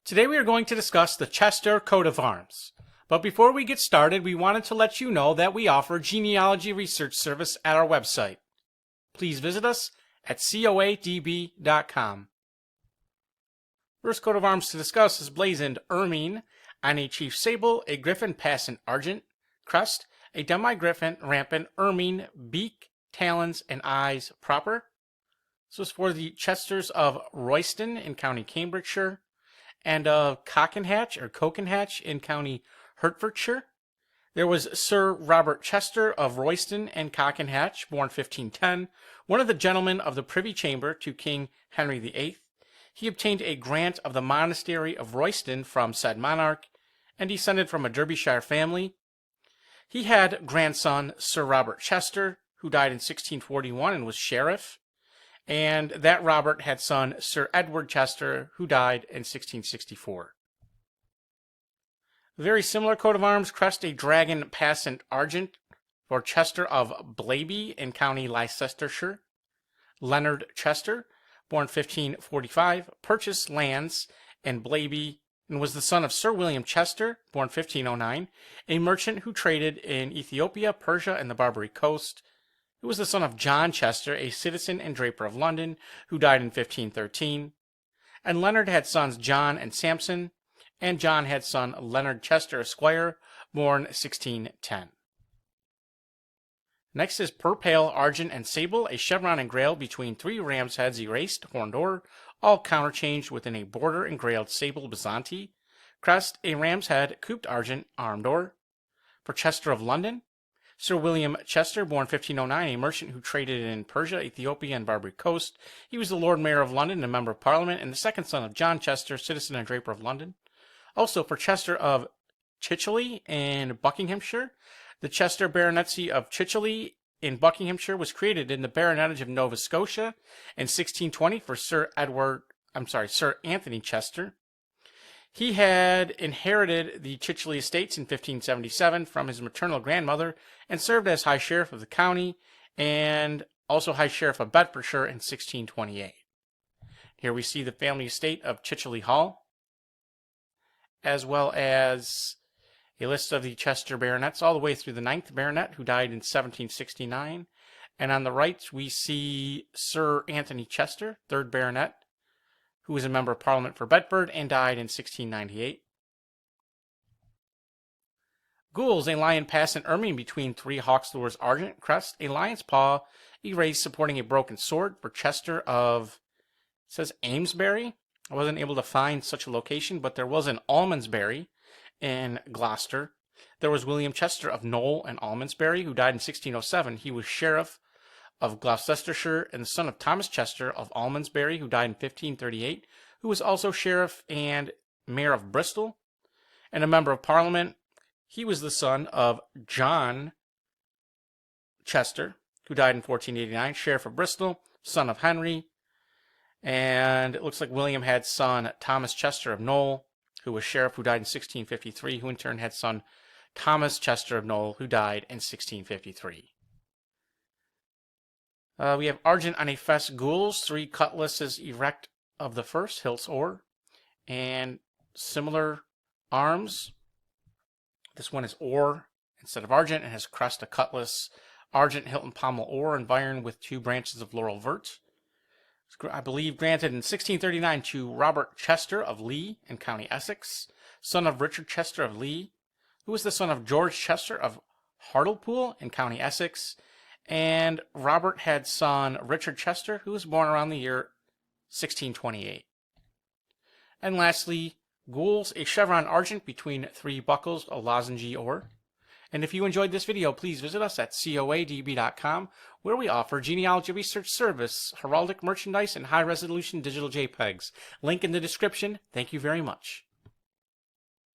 Today we are going to discuss the Chester coat of arms. But before we get started, we wanted to let you know that we offer genealogy research service at our website. Please visit us at coadb.com. First coat of arms to discuss is blazoned Ermine on a chief sable, a griffin, passant, argent, crest, a demi, griffin, rampant, ermine, beak, talons, and eyes proper. This was for the Chesters of Royston in County Cambridgeshire, and of Cockenhatch in County Hertfordshire. There was Sir Robert Chester of Royston and Cockenhatch, born 1510, one of the gentlemen of the Privy Chamber to King Henry VIII. He obtained a grant of the Monastery of Royston from said monarch, and descended from a Derbyshire family. He had grandson Sir Robert Chester, who died in 1641 and was sheriff, and that Robert had son Sir Edward Chester, who died in 1664. Very similar coat of arms, crest a dragon, passant, argent, for Chester of Blaby in County Leicestershire. Leonard Chester, born 1545, purchased lands in Blaby and was the son of Sir William Chester, born 1509, a merchant who traded in Ethiopia, Persia, and the Barbary Coast. He was the son of John Chester, a citizen and draper of London, who died in 1513. And Leonard had sons John and Sampson, and John had son Leonard Chester, Esquire, born 1610. Next is purple, argent, and sable, a chevron engrailed between three ram's heads erased, horned or, all counterchanged within a border engrailed sable bezantee. Crest, a ram's head, couped argent, armed or. For Chester of London, Sir William Chester, born 1509, a merchant who traded in Persia, Ethiopia, and Barbary Coast. He was the Lord Mayor of London and a member of Parliament, and the second son of John Chester, citizen and draper of London. Also for Chester of Chichele in Buckinghamshire, the Chester baronetcy of Chichele in Buckinghamshire was created in the baronetage of Nova Scotia in 1620 for Sir Anthony Chester. He had inherited the Chichele estates in 1577 from his maternal grandmother and served as High Sheriff of the county and also High Sheriff of Bedfordshire in 1628. Here we see the family estate of Chichele Hall, as well as a list of the Chester baronets all the way through the 9th baronet, who died in 1769. And on the right, we see Sir Anthony Chester, 3rd baronet, who was a member of Parliament for Bedford and died in 1698. Gules, a lion passant ermine between three hawk's lures argent, crest, a lion's paw erased supporting a broken sword for Chester of, it says Amesbury. I wasn't able to find such a location, but there was an Almondsbury in Gloucester. There was William Chester of Knoll and Almondsbury, who died in 1607. He was sheriff of Gloucestershire and the son of Thomas Chester of Almondsbury, who died in 1538, who was also sheriff and mayor of Bristol and a member of Parliament. He was the son of John Chester, who died in 1489, sheriff of Bristol, son of Henry. And it looks like William had son Thomas Chester of Knoll, who was sheriff, who died in 1653, who in turn had son Thomas Chester of Knoll, who died in 1653. We have argent on a fess gules, 3 cutlasses erect of the first, hilts or, and similar arms. This one is or instead of argent, and has crest a cutlass, argent, hilt and pommel or, environed with 2 branches of laurel vert. I believe granted in 1639 to Robert Chester of Lee in County Essex, son of Richard Chester of Lee, who was the son of George Chester of Hartlepool in County Essex, and Robert had son Richard Chester, who was born around the year 1628. And lastly, gules, a chevron argent between 3 buckles, a lozenge or. And if you enjoyed this video, please visit us at coadb.com, where we offer genealogy research service, heraldic merchandise, and high-resolution digital JPEGs. Link in the description. Thank you very much.